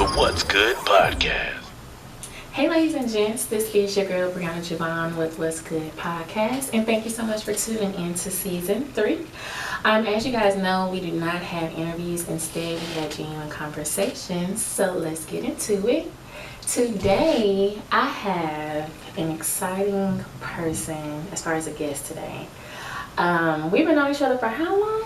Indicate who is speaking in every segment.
Speaker 1: the What's Good podcast.
Speaker 2: Hey ladies and gents, this is your girl Brianna Javon with What's Good podcast, and thank you so much for tuning in to season 3. As you guys know, we do not have interviews. Instead, we have genuine conversations, so let's get into it. Today, I have an exciting person as far as a guest today. We've been knowing each other for how long?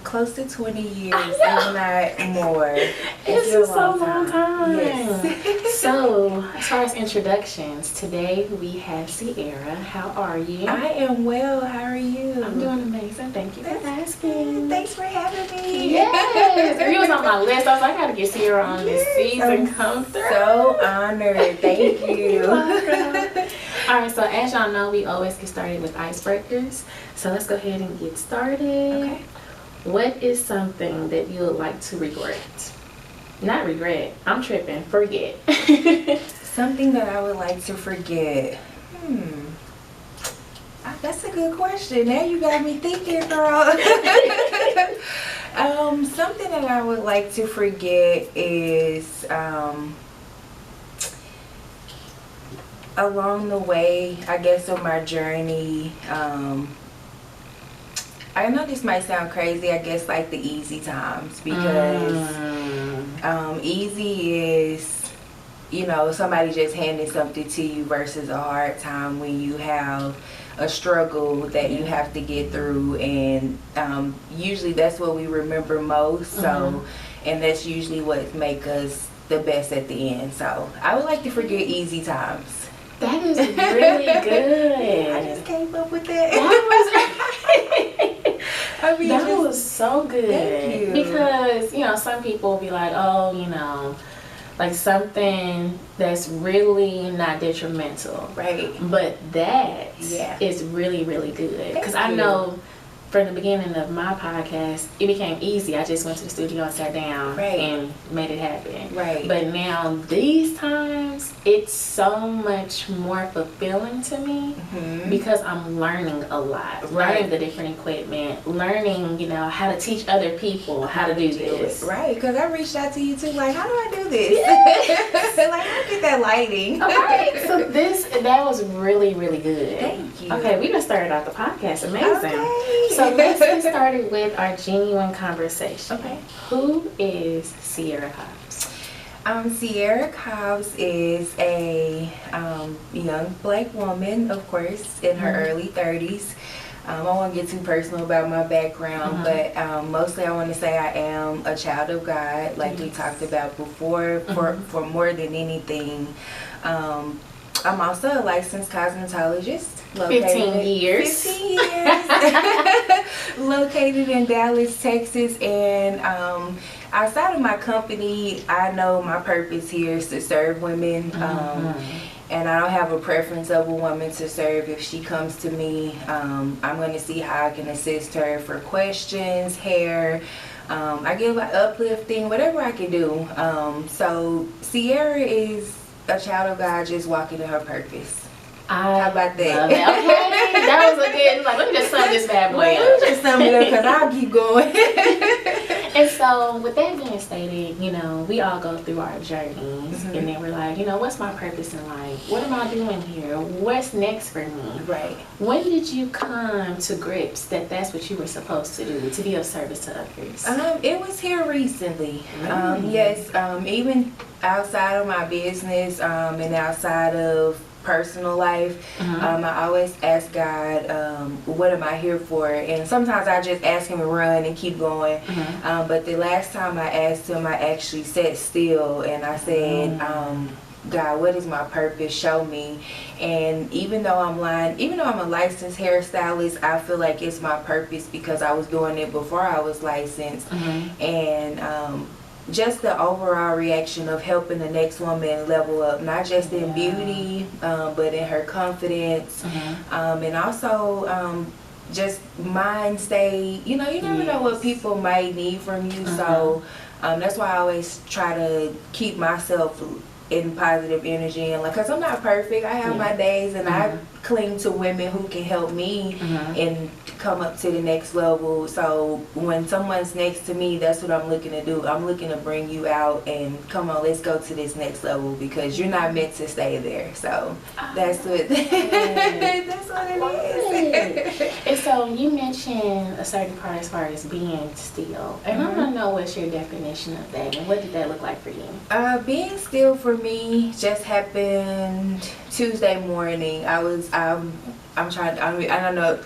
Speaker 3: Close to 20 years, if not more.
Speaker 2: It's been so long time.
Speaker 3: Yes.
Speaker 2: So, as far as introductions, today we have Sierra. How are you?
Speaker 3: I am well. How are you?
Speaker 2: I'm doing amazing. Thank you for asking.
Speaker 3: Thanks for having me.
Speaker 2: Yes. You was on my list. I was like, I gotta get Sierra on this season. Come through.
Speaker 3: So honored. Thank you.
Speaker 2: Alright, so as y'all know, we always get started with icebreakers. So let's go ahead and get started.
Speaker 3: Okay.
Speaker 2: What is something that you would like to regret? Not regret. I'm tripping. Forget.
Speaker 3: Something that I would like to forget. That's a good question. Now you got me thinking, girl. Something that I would like to forget is along the way, I guess, of my journey. I know this might sound crazy, I guess, like the easy times, because easy is, you know, somebody just handing something to you versus a hard time when you have a struggle that you have to get through, and usually that's what we remember most. So, and that's usually what make us the best at the end. So I would like to forget easy times.
Speaker 2: That is really good.
Speaker 3: I just came up with that.
Speaker 2: That was so good.
Speaker 3: Thank you.
Speaker 2: Because, you know, some people will be like, oh, you know, like something that's really not detrimental.
Speaker 3: Right.
Speaker 2: But that is really, really good. Because I know from the beginning of my podcast, it became easy. I just went to the studio and sat down and made it happen. Right. But now these times, it's so much more fulfilling to me because I'm learning a lot. Learning the different equipment, learning, you know, how to teach other people how to do this.
Speaker 3: Right, because I reached out to you too, like, how do I do this? Yeah. Like, how do I get that lighting?
Speaker 2: Okay, so that was really, really good.
Speaker 3: Thank you.
Speaker 2: Okay, we just started out the podcast. Amazing.
Speaker 3: Okay.
Speaker 2: So let's get started with our genuine conversation.
Speaker 3: Okay.
Speaker 2: Who is Sierra Cobbs?
Speaker 3: Sierra Cobbs is a young black woman, of course, in her early 30s. I won't get too personal about my background, but mostly I want to say I am a child of God, like we talked about before, for more than anything. I'm also a licensed cosmetologist.
Speaker 2: 15 years.
Speaker 3: Located in Dallas, Texas, and outside of my company, I know my purpose here is to serve women. And I don't have a preference of a woman to serve. If she comes to me, I'm going to see how I can assist her for questions, hair. I give uplifting, whatever I can do. So Sierra is a child of God just walking in her purpose. How about that?
Speaker 2: Okay, that was a good, like, let me just sum this bad boy up.
Speaker 3: Let me just sum it up because I'll keep going.
Speaker 2: And so, with that being stated, you know, we all go through our journeys, and then we're like, you know, what's my purpose in life? What am I doing here? What's next for me?
Speaker 3: Right.
Speaker 2: When did you come to grips that that's what you were supposed to do, to be of service to others?
Speaker 3: It was here recently. Yes, even outside of my business and outside of personal life, I always ask God, what am I here for? And sometimes I just ask him to run and keep going. But the last time I asked him, I actually sat still and I said, God, what is my purpose? Show me. And even though I'm a licensed hairstylist, I feel like it's my purpose because I was doing it before I was licensed. And just the overall reaction of helping the next woman level up, not just in beauty, but in her confidence, and also just mind stay. You know, you never know what people might need from you, so that's why I always try to keep myself and positive energy, and like, cause I'm not perfect. I have my days, and I cling to women who can help me and come up to the next level. So when someone's next to me, that's what I'm looking to do. I'm looking to bring you out and come on, let's go to this next level, because you're not meant to stay there. So that's what that's what it is.
Speaker 2: And so you mentioned a certain part as far as being still, and I want to know what's your definition of that, and what did that look like for you?
Speaker 3: Being still for me just happened Tuesday morning. I'm trying. I don't know.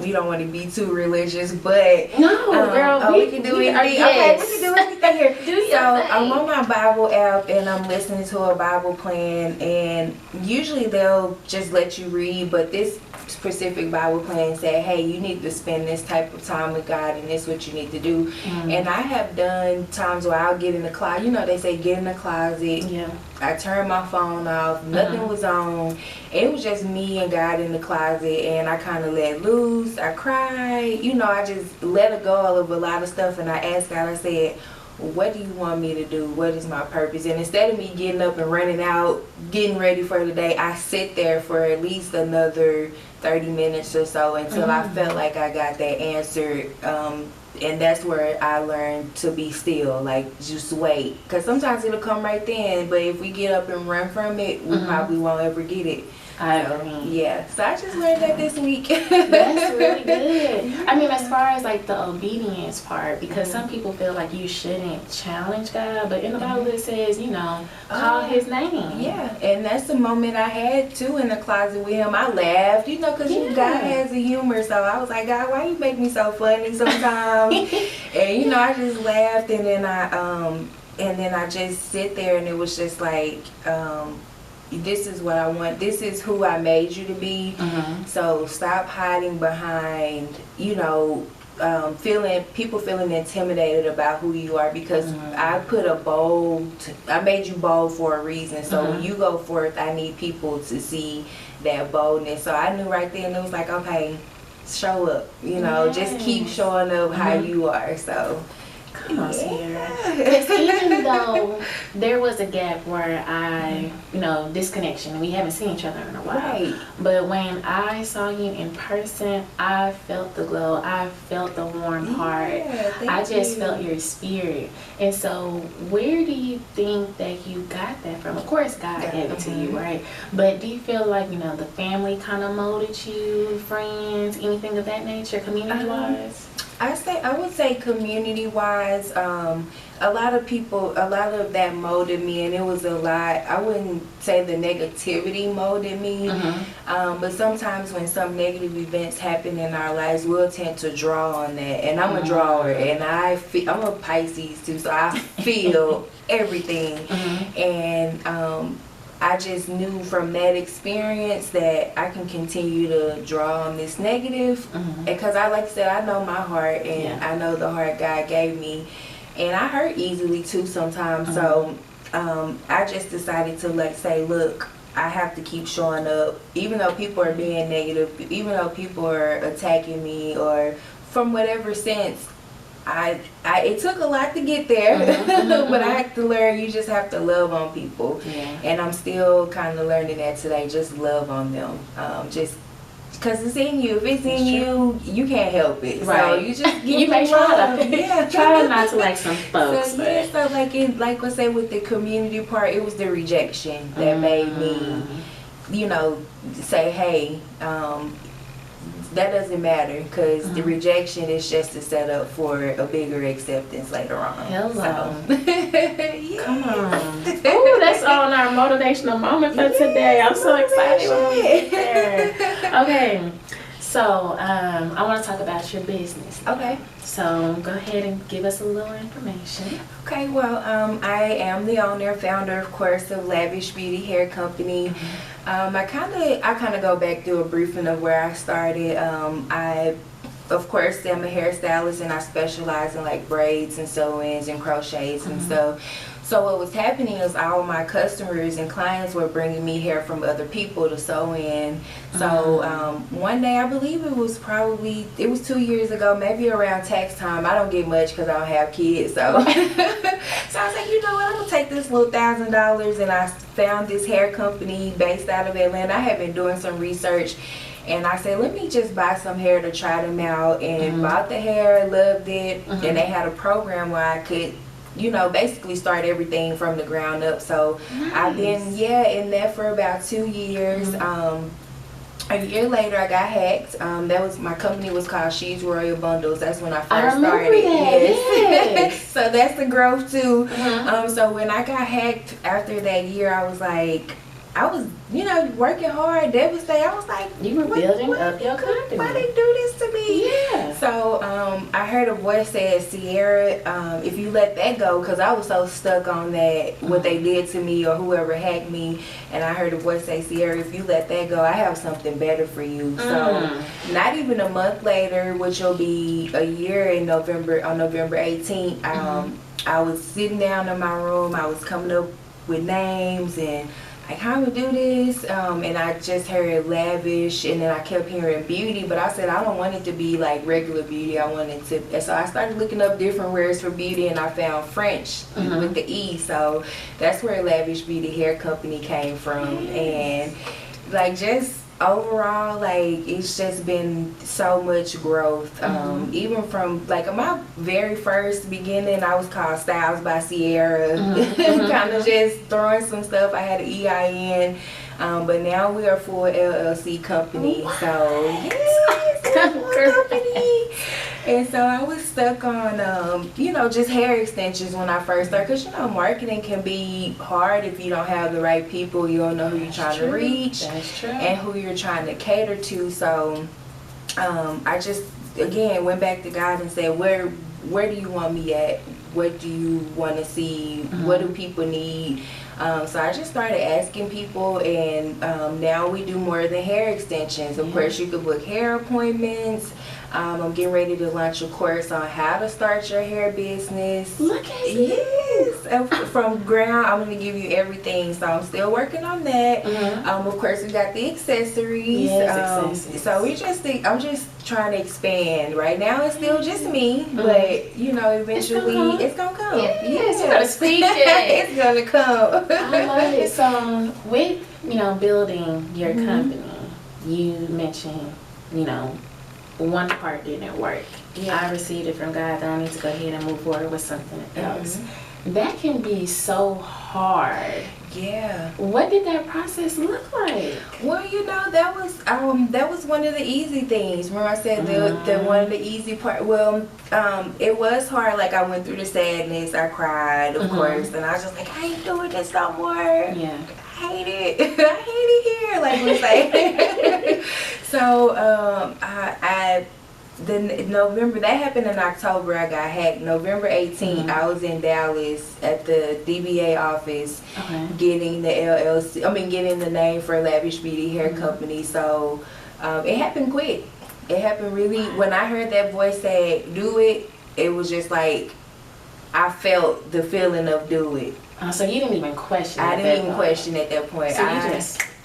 Speaker 3: We don't want to be too religious, but
Speaker 2: no, girl,
Speaker 3: we can do anything.
Speaker 2: Yes.
Speaker 3: Okay, we can do anything here. So I'm on my Bible app and I'm listening to a Bible plan, and usually they'll just let you read, but this specific Bible plan said, hey, you need to spend this type of time with God, and this is what you need to do. And I have done times where I'll get in the closet. You know, they say get in the closet.
Speaker 2: Yeah.
Speaker 3: I turned my phone off. Nothing was on. It was just me and God in the closet, and I kind of let loose. I cried. You know, I just let go of a lot of stuff, and I asked God, I said, what do you want me to do? What is my purpose? And instead of me getting up and running out, getting ready for the day, I sit there for at least another 30 minutes or so until I felt like I got that answer. And that's where I learned to be still, like just wait. Because sometimes it'll come right then, but if we get up and run from it, we probably won't ever get it.
Speaker 2: I agree.
Speaker 3: Yeah, so I just learned that this week.
Speaker 2: That's really good. I mean, as far as like the obedience part, because some people feel like you shouldn't challenge God, but in the Bible it says, you know, call his name.
Speaker 3: Yeah, and that's the moment I had too in the closet with him. I laughed, you know, because God has a humor, so I was like, God, why you make me so funny sometimes? And you know, I just laughed, and then I just sit there, and it was just like, this is what I want. This is who I made you to be. So stop hiding behind, you know, people feeling intimidated about who you are, because I made you bold for a reason. So when you go forth, I need people to see that boldness. So I knew right then, it was like, okay, show up, you know, just keep showing up how you are. So
Speaker 2: come on, Sierra. Because even though there was a gap where I, you know, disconnection, and we haven't seen each other in a while. But when I saw you in person, I felt the glow. I felt the warm heart. I just felt your spirit. And so where do you think that you got that from? Of course, God gave it to you, right? But do you feel like, you know, the family kind of molded you, friends, anything of that nature, community-wise?
Speaker 3: I would say community-wise, a lot of that molded me, and it was a lot. I wouldn't say the negativity molded me, but sometimes when some negative events happen in our lives, we'll tend to draw on that. And I'm a drawer, and I'm a Pisces too, so I feel everything. And I just knew from that experience that I can continue to draw on this negative, because like I said, I know my heart, and I know the heart God gave me, and I hurt easily too sometimes. So I just decided to say, look, I have to keep showing up, even though people are being negative, even though people are attacking me, or from whatever sense. It took a lot to get there, but I had to learn, you just have to love on people. And I'm still kind of learning that today, just love on them. Just because it's in you. If it's in you, you can't help it. So you just give them love.
Speaker 2: Try not to like some folks.
Speaker 3: So like I said, with the community part, it was the rejection that made me, you know, say, hey, that doesn't matter, because the rejection is just a setup for a bigger acceptance later on.
Speaker 2: Hello.
Speaker 3: So.
Speaker 2: Come on. Ooh, that's on our motivational moment for today. I'm so excited when we get there. Okay. So, I want to talk about your business.
Speaker 3: Okay.
Speaker 2: So, go ahead and give us a little information.
Speaker 3: Okay, well, I am the owner, founder, of course, of Lavish Beauty Hair Company. I kind of go back through a briefing of where I started. I of course, I'm a hairstylist and I specialize in like braids and sew-ins and crochets and stuff. So what was happening is all my customers and clients were bringing me hair from other people to sew in. So one day, I believe it was 2 years ago, maybe around tax time. I don't get much because I don't have kids. So, so I was like, you know what, I'm going to take this little $1,000, and I found this hair company based out of Atlanta. I had been doing some research. And I said, let me just buy some hair to try them out. And bought the hair, loved it. And they had a program where I could, you know, basically start everything from the ground up. So I've been, in that for about 2 years. A year later, I got hacked. That was, my company was called She's Royal Bundles. That's when I first started. Yes. So that's the growth too. So when I got hacked after that year, I was like, I was, you know, working hard, devastated. I was like,
Speaker 2: you were building up your company.
Speaker 3: Why they do this to me?
Speaker 2: Yeah.
Speaker 3: So I heard a voice say, Sierra, if you let that go, because I was so stuck on that, what they did to me or whoever hacked me, and I heard a voice say, Sierra, if you let that go, I have something better for you. So not even a month later, which will be a year in November, on November 18th, I was sitting down in my room, I was coming up with names and like, how to do this, and I just heard Lavish, and then I kept hearing Beaute, but I said I don't want it to be like regular Beauty. I wanted to, and so I started looking up different words for beauty, and I found French with the E, so that's where Lavish Beauty Hair Company came from. And like, just overall, like, it's just been so much growth. Even from like my very first beginning, I was called Styles by Sierra, kind of just throwing some stuff. I had an EIN, but now we are a full LLC company. So yes, company. And so I was stuck on, you know, just hair extensions when I first started. Because, you know, marketing can be hard if you don't have the right people. You don't know who you're trying to reach.
Speaker 2: That's true.
Speaker 3: And who you're trying to cater to. So I just, again, went back to God and said, where do you want me at? What do you want to see? What do people need? So I just started asking people, and now we do more than hair extensions. Of course, you could book hair appointments. I'm getting ready to launch a course on how to start your hair business.
Speaker 2: Look at you.
Speaker 3: Yes. From ground, I'm going to give you everything. So I'm still working on that. Of course, we got the accessories.
Speaker 2: Yes,
Speaker 3: so I'm just trying to expand. Right now, it's still just me. But, you know, eventually, it's going to come.
Speaker 2: Yes, you got to speak it.
Speaker 3: It's going to come.
Speaker 2: I love it. So with, you know, building your company, you mentioned, you know, one part didn't work. I received it from God that I need to go ahead and move forward with something else. That can be so hard.
Speaker 3: Yeah.
Speaker 2: What did that process look like?
Speaker 3: Well, you know, that was one of the easy things. Remember I said the one of the easy part. Well, it was hard. Like, I went through the sadness. I cried, of course, and I was just like, I ain't doing this no more.
Speaker 2: Yeah.
Speaker 3: I hate it. I hate it here. Like we say. So November, that happened in October. I got hacked. November 18th, I was in Dallas at the DBA office, getting the LLC. I mean, getting the name for Lavish Beauty Hair Company. So it happened quick. It happened really. When I heard that voice say "do it," it was just like I felt the feeling of do it.
Speaker 2: So you didn't even question.
Speaker 3: I didn't even question at that point.
Speaker 2: So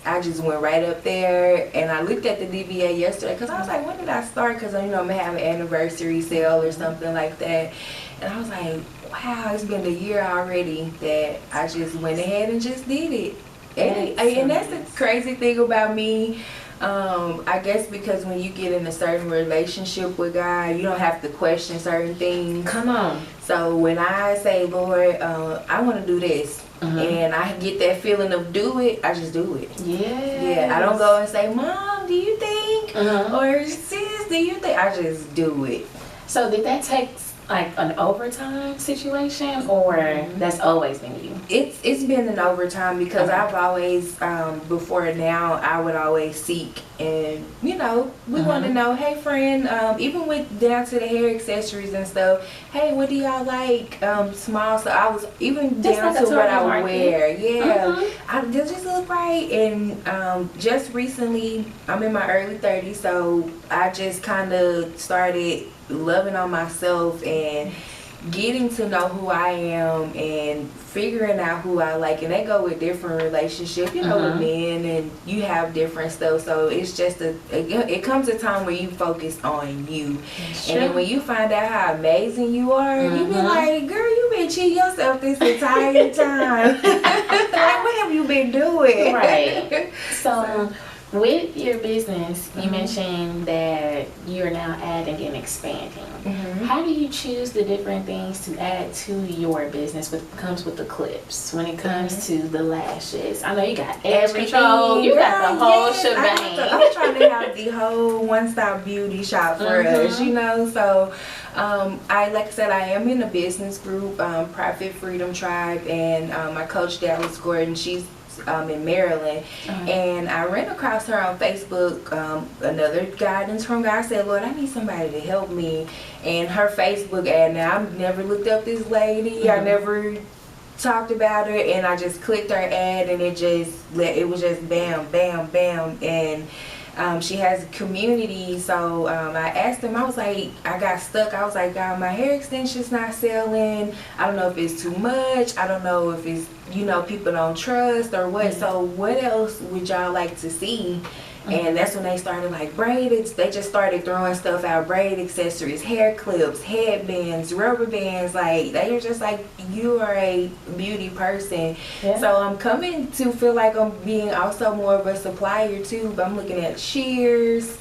Speaker 3: I just went right up there, and I looked at the DBA yesterday because I was like, when did I start? Because, you know, I'm going to have an anniversary sale or something like that. And I was like, wow, it's been a year already that I just went ahead and just did it. And that's the crazy thing about me. I guess because when you get in a certain relationship with God, you don't have to question certain things.
Speaker 2: Come on.
Speaker 3: So when I say, Lord, I want to do this, and I get that feeling of do it, I just do it. Yeah. I don't go and say, Mom, do you think? Or Sis, do you think? I just do it.
Speaker 2: So did that take like an overtime situation, or that's always been you?
Speaker 3: It's been an overtime because
Speaker 2: Okay.
Speaker 3: I've always before now I would always seek, and we want to know, hey friend, even with down to the hair accessories and stuff, hey, what do y'all like, small stuff. I was even
Speaker 2: Just
Speaker 3: down
Speaker 2: like a
Speaker 3: to what I
Speaker 2: target
Speaker 3: would
Speaker 2: market.
Speaker 3: wear. They just look right. And just recently, I'm in my early 30s, so I just kind of started loving on myself and getting to know who I am and figuring out who I like. And they go with different relationships, with men, and you have different stuff. So it's just it comes a time where you focus on you. And then when you find out how amazing you are, you be like, girl, you been cheating yourself this entire time. Like, what have you been doing?
Speaker 2: Right. So with your business, you mentioned that you're now adding and expanding. How do you choose the different things to add to your business? What comes with the clips? When it comes to the lashes, I know you got edge control. You got the whole shebang.
Speaker 3: I'm trying to have the whole one-stop beauty shop for us, So, like I said, I am in a business group, Profit Freedom Tribe, and my coach Dallas Gordon. She's in Maryland, and I ran across her on Facebook, another guidance from God. I said, Lord, I need somebody to help me. And her Facebook ad, now I've never looked up this lady, I never talked about her, and I just clicked her ad, and it was just bam, bam, bam. And she has a community, so I asked him, I was like, I got stuck. I was like, God, my hair extension's not selling. I don't know if it's too much. I don't know if it's, people don't trust or what. So what else would y'all like to see? And that's when they started like braided. They just started throwing stuff out, braid accessories, hair clips, headbands, rubber bands. Like, they were just like, you are a beauty person. So I'm coming to feel like I'm being also more of a supplier too. But I'm looking at shears,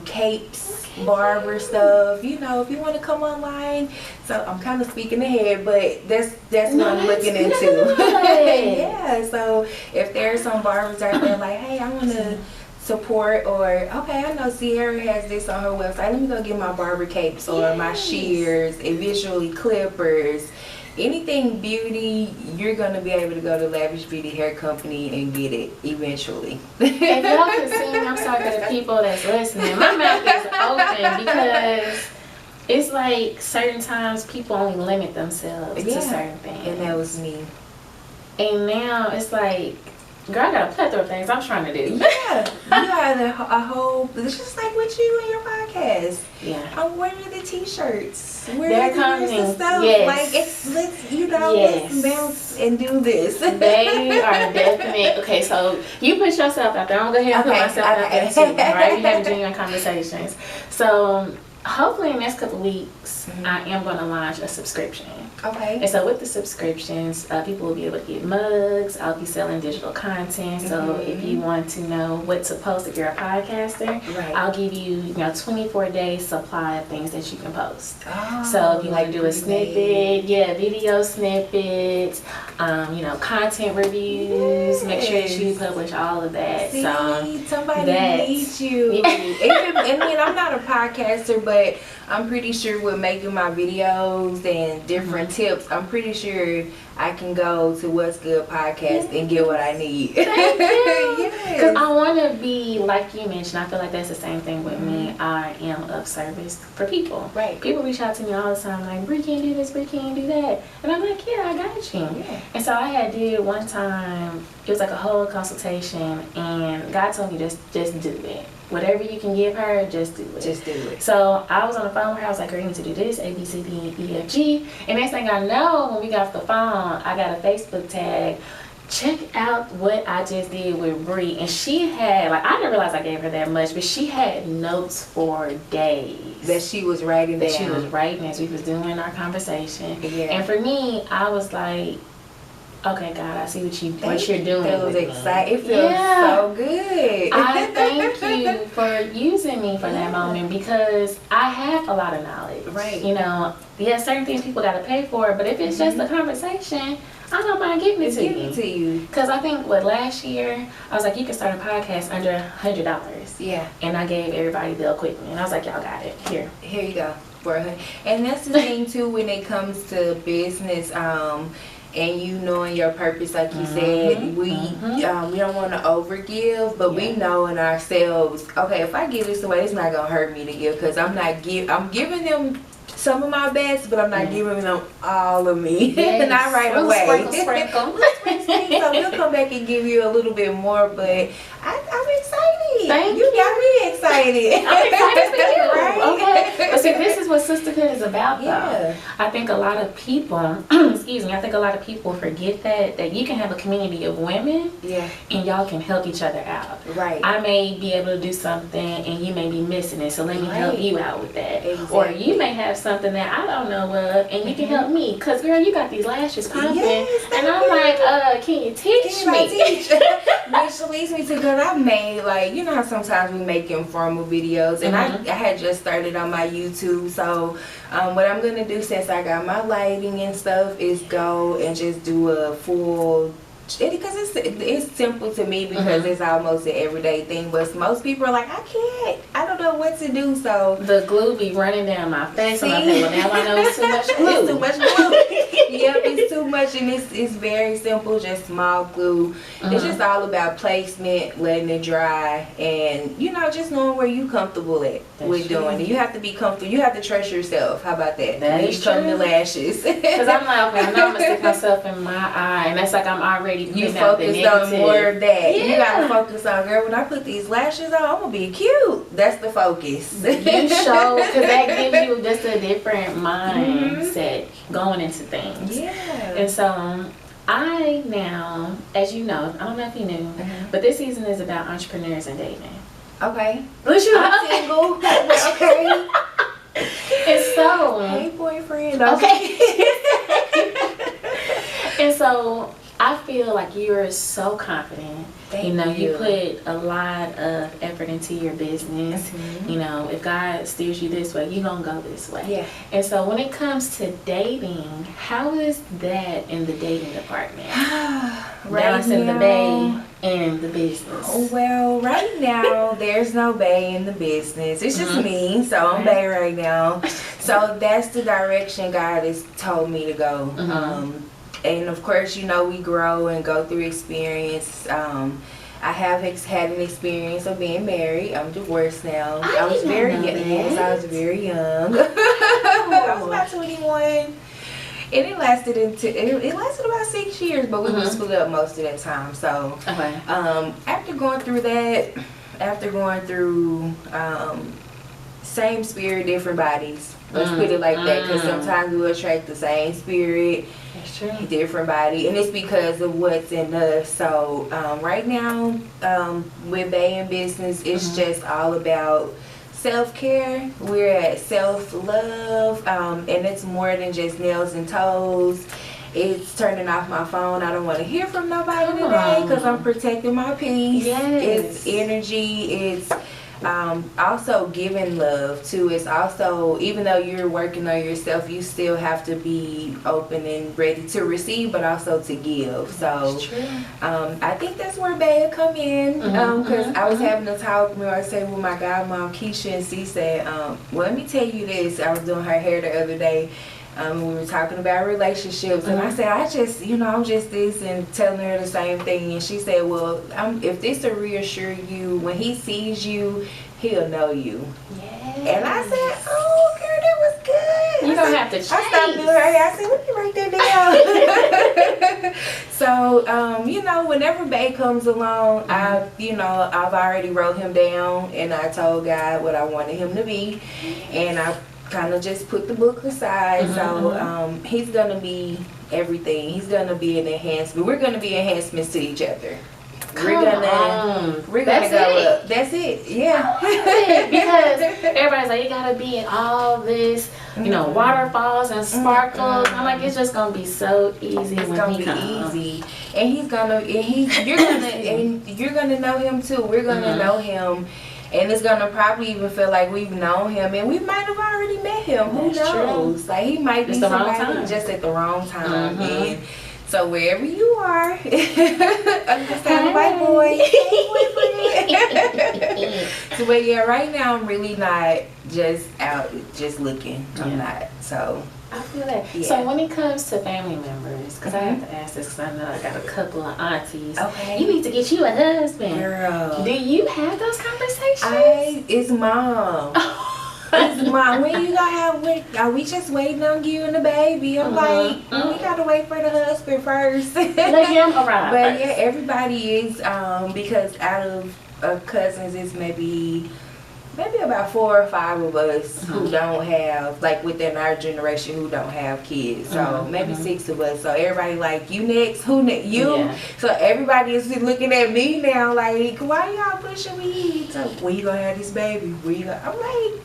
Speaker 3: capes, barber stuff. If you want to come online. So I'm kind of speaking ahead, but that's what I'm looking into. So if there's some barbers out there like, hey, I want to support, or okay, I know Sierra has this on her website, let me go get my barber capes or my shears, eventually clippers, anything beauty, you're gonna be able to go to Lavish Beauty Hair Company and get it eventually.
Speaker 2: If y'all can see me, I'm sorry to the people that's listening, my mouth is open because it's like certain times people only limit themselves to certain things,
Speaker 3: and that was me.
Speaker 2: And now it's like, girl, I got a plethora of things I'm trying to do.
Speaker 3: Yeah, you had a whole, it's just like with you and your podcast. I'm wearing the t-shirts.
Speaker 2: They're coming.
Speaker 3: The stuff. Like, let's bounce and do this.
Speaker 2: They are definite. Okay, so you put yourself out there. I'm going to go ahead and put myself out there too. Right? We have genuine conversations. So hopefully in the next couple weeks, I am going to launch a subscription. And so with the subscriptions, people will be able to get mugs. I'll be selling digital content. So if you want to know what to post, if you're a podcaster, I'll give you 24-day supply of things that you can post. So if you want to do a snippet, video snippets, content reviews, make sure that you publish all of that.
Speaker 3: See,
Speaker 2: so
Speaker 3: somebody needs you. I'm not a podcaster, but I'm pretty sure with making my videos and different tips, I'm pretty sure I can go to What's Good Podcast and get what I need.
Speaker 2: Thank you. Because I want to be, like you mentioned, I feel like that's the same thing with me. I am of service for people. People reach out to me all the time like, Bree can't do this, Bree can't do that. And I'm like, yeah, I got you. And so I did one time, it was like a whole consultation, and God told me just do it. Whatever you can give her, just do it.
Speaker 3: Just do it.
Speaker 2: So I was on the phone with her. I was like, girl, you need to do this, A, B, C, D, E, F, G. And next thing I know, when we got off the phone, I got a Facebook tag. Check out what I just did with Bree. And she had, I didn't realize I gave her that much, but she had notes for days.
Speaker 3: That she was writing down.
Speaker 2: That she was writing as we was doing our conversation. And for me, I was like, okay, God, I see what you're doing.
Speaker 3: It was exciting. It feels so good.
Speaker 2: I thank you for using me for that moment, because I have a lot of knowledge. Certain things people got to pay for, but if it's just a conversation, I don't mind giving it to you. Because I think last year, I was like, you can start a podcast under $100. And I gave everybody the equipment. And I was like, y'all got it. Here
Speaker 3: you go. And that's the thing too when it comes to business. And you knowing your purpose, like you said, we don't want to overgive, but we know in ourselves, okay, if I give this away, it's not gonna hurt me to give, because I'm giving them some of my best, but I'm not giving them all of me. Not right away.
Speaker 2: Sprinkle.
Speaker 3: So we'll come back and give you a little bit more, but I'm excited.
Speaker 2: Thank
Speaker 3: you. Got me excited.
Speaker 2: I'm excited for you.
Speaker 3: Right?
Speaker 2: Okay. But see, this is what sisterhood is about, though.
Speaker 3: Yeah.
Speaker 2: I think a lot of people, excuse me, I think a lot of people forget that you can have a community of women and y'all can help each other out.
Speaker 3: Right.
Speaker 2: I may be able to do something and you may be missing it, so let me help you out with that.
Speaker 3: Exactly.
Speaker 2: Or you may have something that I don't know of and you can help me, because girl, you got these lashes popping. And I'm like, can you teach me?
Speaker 3: Which leads me to, because I've made, like, you know how sometimes we make informal videos, and I had just started on my YouTube, so what I'm going to do, since I got my lighting and stuff, is go and just do a full, because it's simple to me, because it's almost an everyday thing, but most people are like, I don't know what to do, so
Speaker 2: the glue be running down my face. And I'm like, well, now I know it's too much glue.
Speaker 3: It's too much glue. Yep, it's too much, and it's very simple, just small glue. It's just all about placement, letting it dry, and just knowing where you comfortable at with doing it. You have to be comfortable. You have to trust yourself. How about that?
Speaker 2: That
Speaker 3: when
Speaker 2: is
Speaker 3: you come
Speaker 2: true.
Speaker 3: to lashes.
Speaker 2: Because I'm like, okay, I know I'm gonna stick myself in my eye, and that's like I'm already
Speaker 3: you
Speaker 2: putting out the
Speaker 3: focus on
Speaker 2: negative.
Speaker 3: more of that.
Speaker 2: Yeah.
Speaker 3: You gotta focus on, girl, when I put these lashes on, I'm gonna be cute. That's the focus.
Speaker 2: You show, because that gives you just a different mindset going into things.
Speaker 3: Yeah.
Speaker 2: And so I now, as you know, I don't know if you knew, but this season is about entrepreneurs and dating.
Speaker 3: Okay.
Speaker 2: But you
Speaker 3: I'm single. Okay.
Speaker 2: And so,
Speaker 3: Hey, boyfriend.
Speaker 2: okay. And so I feel like you're so confident.
Speaker 3: Thank
Speaker 2: you
Speaker 3: you.
Speaker 2: put a lot of effort into your business. If God steers you this way, you're going to go this way.
Speaker 3: Yeah.
Speaker 2: And so when it comes to dating, how is that in the dating department? Balancing the bae and the business.
Speaker 3: Well, right now, there's no bae in the business. It's just me, so I'm bae right now. So that's the direction God has told me to go. And of course, we grow and go through experience. I have had an experience of being married. I'm divorced now. I was very young. Yes, I was very young. I was about 21. And it lasted about 6 years, but we were split up most of that time. So after going through that, same spirit, different bodies. Let's put it like that, because sometimes we attract the same spirit, different body, and it's because of what's in us. So right now, with Bae in Business, it's just all about self-care. We're at self-love, and it's more than just nails and toes. It's turning off my phone. I don't want to hear from nobody today, because I'm protecting my peace. It's energy. It's also giving love too. It's also, even though you're working on yourself, you still have to be open and ready to receive, but also to give. So I think that's where Bae come in, because I was having a talk with my godmom Keisha, and she said, well, let me tell you this. I was doing her hair the other day. We were talking about relationships, and I said, I'm just this, and telling her the same thing. And she said, well, if this will reassure you, when he sees you, he'll know you. And I said, oh, girl, that was good.
Speaker 2: You don't have to change.
Speaker 3: I stopped doing her hair. I said, let me write that down. So, whenever Bae comes along, I've already wrote him down, and I told God what I wanted him to be, and I kind of just put the book aside. So he's gonna be everything. He's gonna be an enhancement. We're gonna be enhancements to each other. We're gonna go up. That's it. Yeah.
Speaker 2: Because everybody's like, you gotta be in all this, waterfalls and sparkles. I'm like, it's just gonna be so easy.
Speaker 3: It's gonna be easy, and you're gonna know him too. We're gonna know him. And it's gonna probably even feel like we've known him, and we might have already met him. Who knows? Like, he might be somebody just at the wrong time. And So wherever you are, understand white boy. So, but yeah, right now I'm really not just out, just looking. I'm not. So
Speaker 2: I feel that.
Speaker 3: Yeah.
Speaker 2: So when it comes to family members, because I have to ask this because I know I got a couple of aunties.
Speaker 3: Okay.
Speaker 2: You need to get you a husband.
Speaker 3: Girl.
Speaker 2: Do you have those conversations?
Speaker 3: It's mom. It's mom. When you gonna have? Are we just waiting on you and the baby? I'm like, we gotta wait for the husband first.
Speaker 2: Let him arrive.
Speaker 3: But
Speaker 2: first.
Speaker 3: yeah, everybody is because out of cousins, it's maybe about 4 or 5 of us who don't have, like within our generation, who don't have kids. So maybe 6 of us. So everybody like, you next? Who next? You?
Speaker 2: Yeah.
Speaker 3: So everybody is looking at me now like, why y'all pushing me? So when you gonna have this baby? I'm like,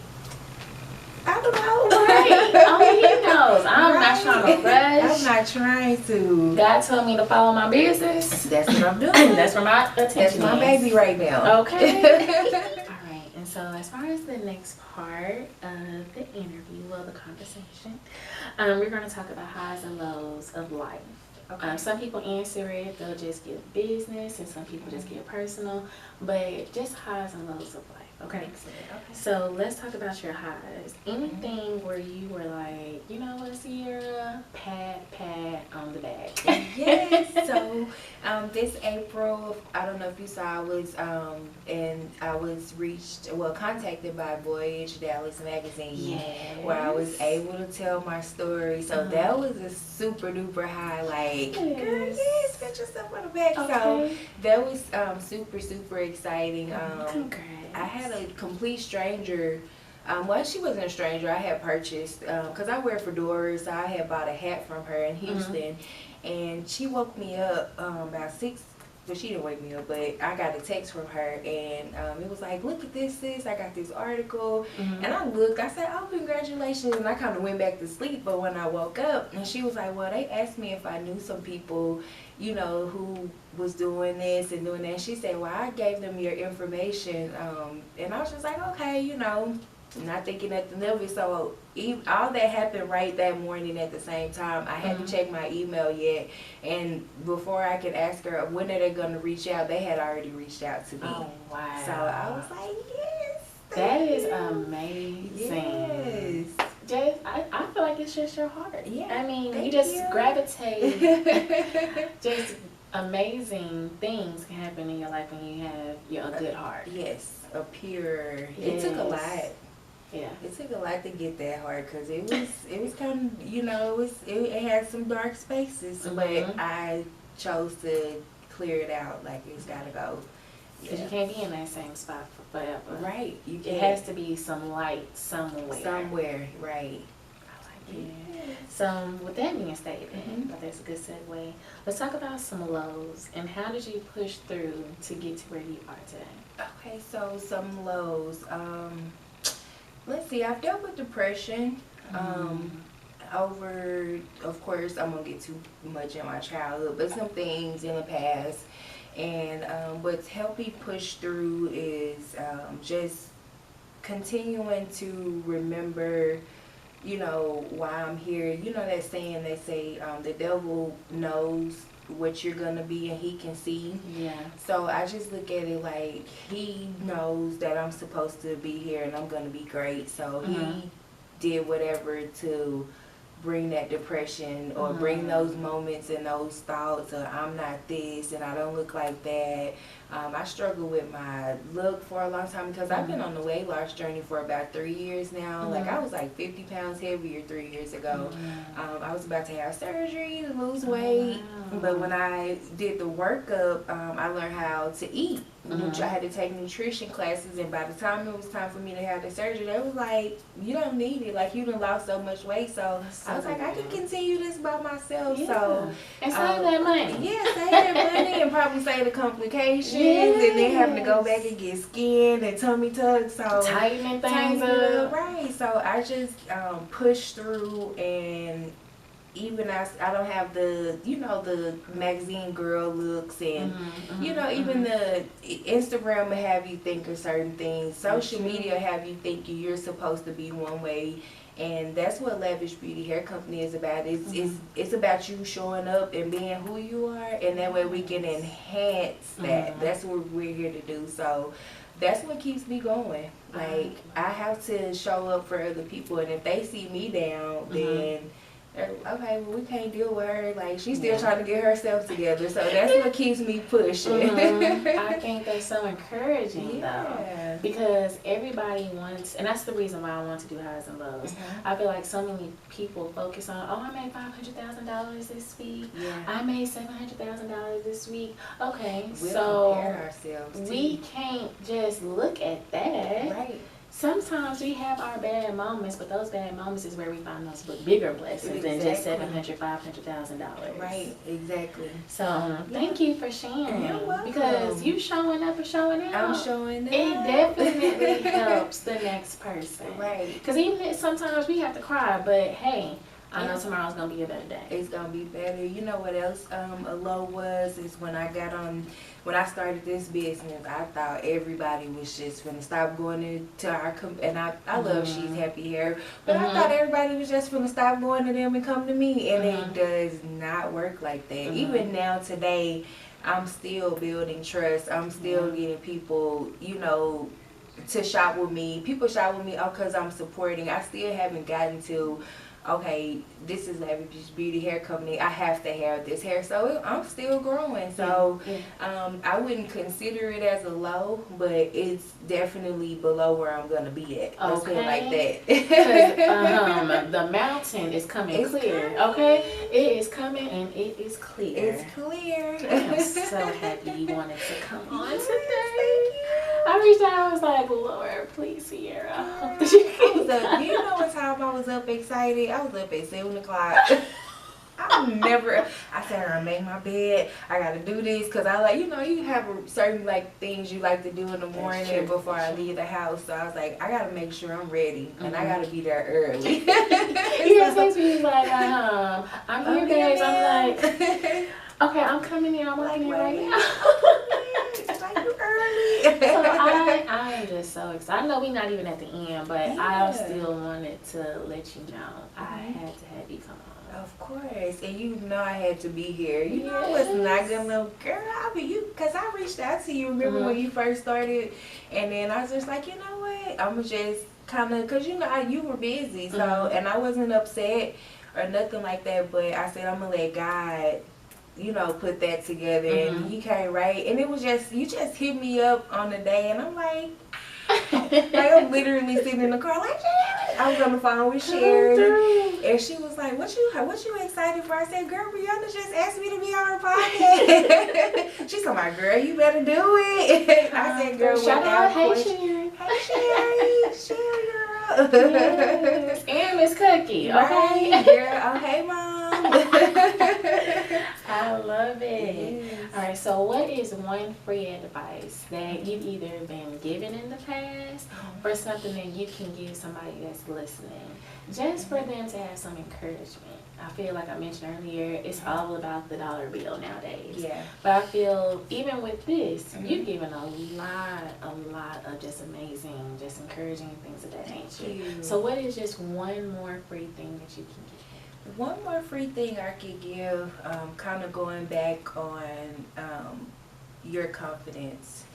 Speaker 3: I don't know.
Speaker 2: Right. Only he knows. I'm not trying to rush.
Speaker 3: I'm not trying to.
Speaker 2: God told me to follow my business.
Speaker 3: That's what I'm doing.
Speaker 2: That's where my attention
Speaker 3: That's my
Speaker 2: is.
Speaker 3: baby right now.
Speaker 2: Okay. All right. And so as far as the next part of the interview, well, the conversation, we're going to talk about highs and lows of life.
Speaker 3: Okay.
Speaker 2: Some people answer it, they'll just give business, and some people just give personal, but just highs and lows of life. Okay. So let's talk about your highs. Anything where you were like, you know what, Sierra, pat on the back.
Speaker 3: Yes. So this April, I don't know if you saw, I was contacted by Voyage Dallas magazine, where I was able to tell my story. So that was a super duper high. Like, girl, yes, pat yourself on the back.
Speaker 2: Okay.
Speaker 3: So that was super exciting.
Speaker 2: Congrats.
Speaker 3: I had a complete stranger. Well, she wasn't a stranger. I had purchased, because I wear fedoras, so I had bought a hat from her in Houston. And she woke me up about 6, but she didn't wake me up, but I got a text from her, and it was like, look at this, sis. I got this article. And I looked, I said, oh, congratulations. And I kind of went back to sleep, but when I woke up, and she was like, well, they asked me if I knew some people, you know, who was doing this and doing that. And she said, well, I gave them your information. And I was just like, okay, you know, not thinking nothing of it. So all that happened right that morning at the same time. I hadn't checked my email yet. And before I could ask her, when are they going to reach out, they had already reached out to me.
Speaker 2: Oh, wow.
Speaker 3: So I was like, yes.
Speaker 2: That is amazing.
Speaker 3: Yes.
Speaker 2: Just, I feel like it's just your heart.
Speaker 3: Yeah.
Speaker 2: I mean,
Speaker 3: Thank
Speaker 2: you just
Speaker 3: you.
Speaker 2: gravitate. Just amazing things can happen in your life when you have a good heart.
Speaker 3: Yes. A pure.
Speaker 2: Yes.
Speaker 3: It took a lot.
Speaker 2: Yeah.
Speaker 3: It took a lot to get that hard, because it was kind of, you know, it had some dark spaces, but I chose to clear it out. Like, it's got to go.
Speaker 2: Because you can't be in that same spot forever.
Speaker 3: Right. You
Speaker 2: It
Speaker 3: can't.
Speaker 2: has to be some light somewhere.
Speaker 3: Somewhere, right.
Speaker 2: I like it. So with that being stated, that's a good segue. Let's talk about some lows, and how did you push through to get to where you are today?
Speaker 3: Okay, so some lows. Let's see, I've dealt with depression. Over, of course, I'm gonna get too much in my childhood, but some things in the past. And what's helped me push through is just continuing to remember, you know, why I'm here. You know that saying, they say the devil knows what you're gonna be and he can see.
Speaker 2: Yeah.
Speaker 3: So I just look at it like, he knows that I'm supposed to be here and I'm gonna be great. So he did whatever to bring that depression, or bring those moments and those thoughts of, I'm not this and I don't look like that. I struggled with my look for a long time, because I've been on the weight loss journey for about 3 years now. Like, I was like 50 pounds heavier 3 years ago. I was about to have surgery to lose weight, but when I did the workup, I learned how to eat. I had to take nutrition classes, and by the time it was time for me to have the surgery, they was like, you don't need it, like, you done lost so much weight. So I was like, I can continue this by myself. So
Speaker 2: and save that money.
Speaker 3: Yeah, save that money, and probably save the complications, and then having to go back and get skin and tummy tucks. So
Speaker 2: tightening things up.
Speaker 3: Right. So I just pushed through, and even I don't have the, you know, the magazine girl looks, and you know, even the Instagram will have you think of certain things. Social media have you thinking you're supposed to be one way, And that's what Lavish Beauty Hair Company is about. It's about you showing up and being who you are, and that way we can enhance that. That's what we're here to do. So that's what keeps me going. Like, I have to show up for other people, and if they see me down, then okay, well, we can't deal with her. Like, she's still trying to get herself together. So that's what keeps me pushing.
Speaker 2: I think that's so encouraging, though, because everybody wants, and that's the reason why I want to do Highs and Lows. I feel like so many people focus on, oh, I made $500,000 this week. I made $700,000 this week. Okay, so
Speaker 3: compare ourselves
Speaker 2: we can't just look at that.
Speaker 3: Right.
Speaker 2: Sometimes we have our bad moments, but those bad moments is where we find those bigger blessings than just $700,000, $500,000.
Speaker 3: Right, exactly.
Speaker 2: So thank you for sharing.
Speaker 3: You're welcome.
Speaker 2: Because you showing up and showing out.
Speaker 3: I'm showing up.
Speaker 2: It definitely helps the next person.
Speaker 3: Right.
Speaker 2: Because even if sometimes we have to cry, but hey, I know tomorrow's gonna be a better day.
Speaker 3: It's gonna be better. You know what else a low was is when I started this business. I thought everybody was just gonna stop going into our and I love She's Happy Hair, but I thought everybody was just gonna stop going to them and come to me, and it does not work like that. Even now today, I'm still building trust. I'm still getting people, you know, to shop with me. People shop with me because I'm supporting. I still haven't gotten to, okay, this is Lavish Beauty Hair Company, I have to have this hair. So I'm still growing. So I wouldn't consider it as a low, but it's definitely below where I'm going to be at. Let's put it like that.
Speaker 2: The mountain is coming clear. Okay? It is coming and it is clear.
Speaker 3: It's clear.
Speaker 2: I'm so happy you wanted to come on today. I reached out, I was like, Lord, please, Sierra.
Speaker 3: You know what time I was up excited? I was up at 7 o'clock. I sat here and made my bed. I got to do this because I like, you know, you have certain like things you like to do in the morning before I leave the house. So I was like, I got to make sure I'm ready and I got to be there early.
Speaker 2: You guys text me like, I'm here, guys. I'm like, okay, I'm coming in. I'm walking in right now.
Speaker 3: You early.
Speaker 2: So I am just so excited. I know we're not even at the end, but I still wanted to let you know I had to have you come on.
Speaker 3: Of course, and you know I had to be here. You know I was not gonna, girl. I'll be you, cause I reached out to you. Remember when you first started, and then I was just like, you know what? I'm just kind of, cause you know you were busy, so and I wasn't upset or nothing like that. But I said I'm gonna let God, you know, put that together, and he came right, and it was just, you just hit me up on the day, and I'm like I'm literally sitting in the car like, I was on the phone with Sherry, and she was like, what you excited for? I said, girl, Brianna just asked me to be on her podcast. She's like, girl, you better do it. I said, girl,
Speaker 2: shout out, hey
Speaker 3: Sherry. Hey Sherry, girl.
Speaker 2: Yes. And Miss Cookie, okay?
Speaker 3: Right, girl. Oh, hey, Mom.
Speaker 2: I love it. Yes. All right, so what is one free advice that you've either been given in the past or something that you can give somebody that's listening, just for them to have some encouragement? I feel like I mentioned earlier, it's all about the dollar bill nowadays. Yeah. But I feel even with this, you've given a lot of just amazing, just encouraging things of that nature. So what is just one more free thing that you can give?
Speaker 3: One more free thing I could give, kind of going back on your confidence.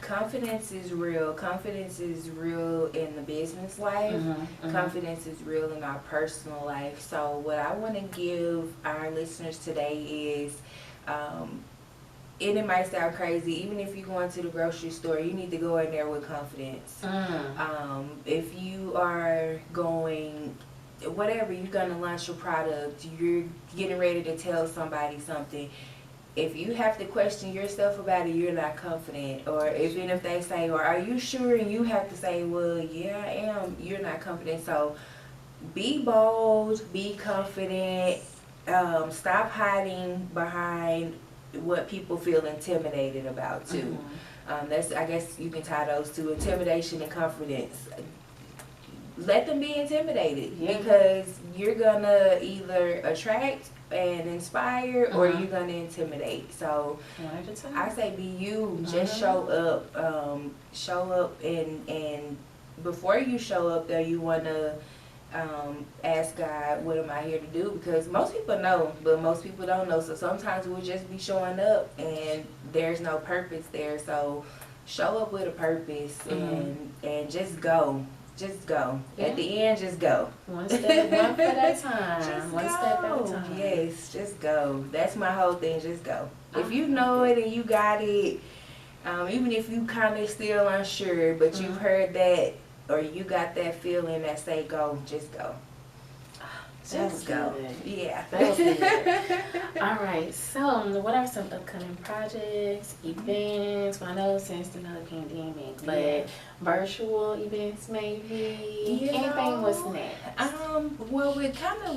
Speaker 3: Confidence is real. Confidence is real in the business life. Confidence is real in our personal life. So what I want to give our listeners today is, and it might sound crazy, even if you go into the grocery store, you need to go in there with confidence. If you are going, whatever, you're going to launch your product, you're getting ready to tell somebody something, if you have to question yourself about it, you're not confident. Or even if they say, or are you sure, and you have to say, well, yeah, I am, you're not confident. So be bold, be confident, stop hiding behind what people feel intimidated about too. That's, I guess you can tie those two, intimidation and confidence. Let them be intimidated, because you're gonna either attract and inspire, or you're gonna intimidate. So I say be you. Just show up and before you show up there, you want to ask God, what am I here to do? Because most people know, but most people don't know. So sometimes we'll just be showing up and there's no purpose there. So show up with a purpose and just go. Just go. Yeah. At the end, just go.
Speaker 2: One step at a time.
Speaker 3: Just
Speaker 2: one
Speaker 3: go.
Speaker 2: Step at a time.
Speaker 3: Yes, just go. That's my whole thing. Just go. If you know it and you got it, even if you kind of still unsure, but you've heard that or you got that feeling that say go, just go. Just go. Yeah.
Speaker 2: That was good. All right. So, what are some upcoming projects, events? Well, I know since another pandemic, but virtual events maybe. Anything? What's next?
Speaker 3: Well,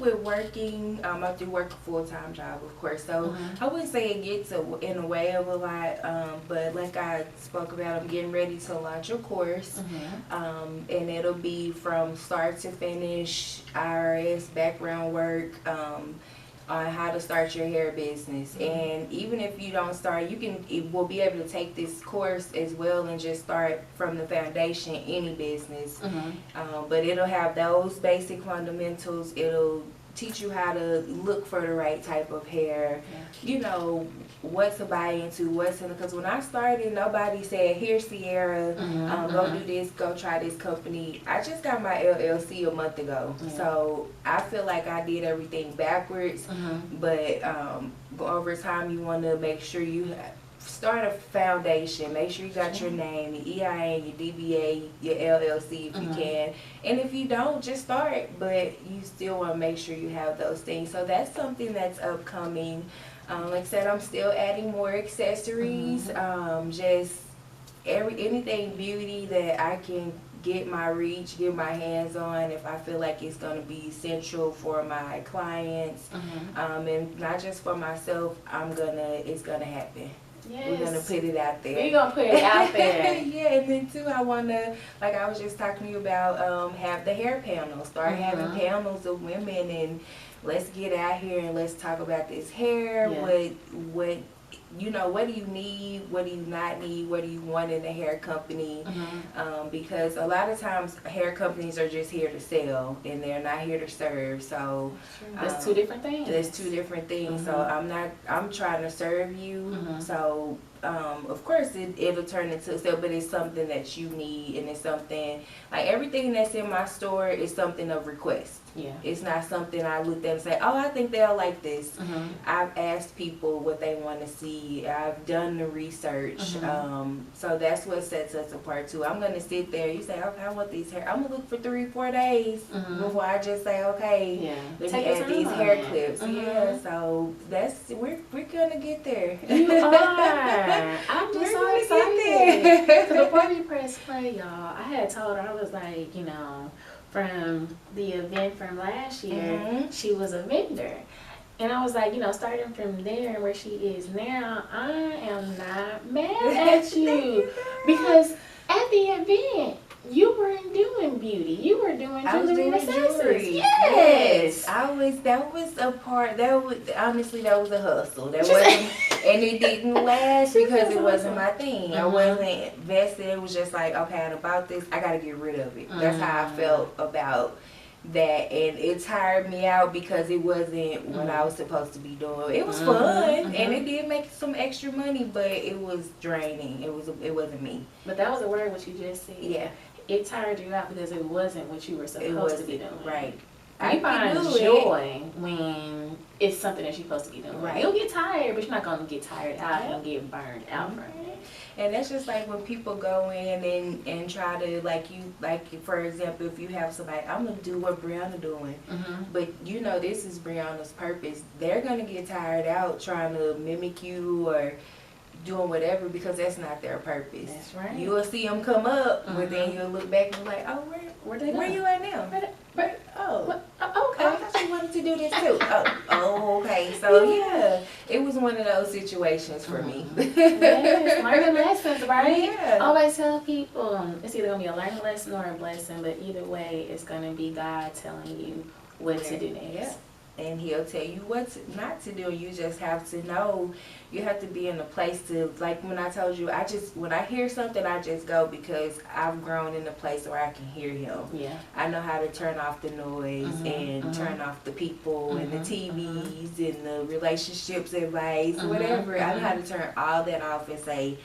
Speaker 3: we're working. I do work a full-time job, of course. So I wouldn't say it gets in the way of a lot. But like I spoke about, I'm getting ready to launch a course, and it'll be from start to finish, IRS background work, on how to start your hair business. And even if you don't start, we'll be able to take this course as well and just start from the foundation any business. But it'll have those basic fundamentals. It'll teach you how to look for the right type of hair, you know, what to buy into, because when I started, nobody said, here Sierra, go do this, go try this company. I just got my LLC a month ago, so I feel like I did everything backwards, but over time you want to make sure you start a foundation. Make sure you got your name, your EIN, your DBA, your LLC if you can. And if you don't, just start, but you still want to make sure you have those things. So that's something that's upcoming. Like I said, I'm still adding more accessories. Just anything beauty that I can get my reach, get my hands on if I feel like it's going to be essential for my clients. And not just for myself, it's going to happen.
Speaker 2: Yes.
Speaker 3: We're going to put it out there.
Speaker 2: We're going to put it out there.
Speaker 3: Yeah, and then too, I want to, like I was just talking to you about, have the hair panels. Start having panels of women, and let's get out here and let's talk about this hair. What you know, what do you need? What do you not need? What do you want in a hair company? Because a lot of times hair companies are just here to sell and they're not here to serve. So
Speaker 2: that's two different things.
Speaker 3: There's two different things. So I'm trying to serve you. So of course it'll turn into a sale, but it's something that you need, and it's something like everything that's in my store is something of request. It's not something I looked at and say, oh, I think they'll like this. I've asked people what they want to see. I've done the research. So that's what sets us apart too. I'm going to sit there. You say, okay, I want these hair. I'm going to look for 3-4 days before I just say, okay, let me add these hair clips. So we're going to get there.
Speaker 2: You are. I'm just so excited. Because before we press play, y'all, I had told her, I was like, you know, from the event from last year, she was a vendor. And I was like, you know, starting from there and where she is now, I am not mad at you. Because at the event, you weren't doing beauty. You were doing jewelry and accessories. Yes.
Speaker 3: That was a part, honestly, that was a hustle. That wasn't, and it didn't last because it wasn't my thing. I wasn't vested. It was just like, okay, I'm about this, I got to get rid of it. That's how I felt about that, and it tired me out because it wasn't what I was supposed to be doing. It was fun, and it did make some extra money, but it was draining. It wasn't me.
Speaker 2: But that was a word what you just said.
Speaker 3: Yeah.
Speaker 2: It tired you out because it wasn't what you were supposed to be doing.
Speaker 3: Right.
Speaker 2: You find joy when it's something that you're supposed to be doing.
Speaker 3: Right.
Speaker 2: You'll get tired, but you're not going to get tired out and get burned out from it.
Speaker 3: And that's just like when people go in and try to, like for example, if you have somebody, I'm going to do what Brianna doing. But you know this is Brianna's purpose. They're going to get tired out trying to mimic you or doing whatever because that's not their purpose.
Speaker 2: That's right.
Speaker 3: You will see them come up, but then you'll look back and be like, oh, where you at now? Okay, I thought you wanted to do this too. Oh, okay. So yeah, it was one of those situations for me.
Speaker 2: Yes, learning lessons, right?
Speaker 3: Yeah.
Speaker 2: Always tell people it's either gonna be a learning lesson or a blessing, but either way, it's gonna be God telling you what to do next.
Speaker 3: and he'll tell you what not to do. You just have to know. You have to be in a place to, like when I told you, when I hear something, I just go because I've grown in a place where I can hear him.
Speaker 2: Yeah.
Speaker 3: I know how to turn off the noise and turn off the people and the TVs and the relationships advice, whatever. I know how to turn all that off and say,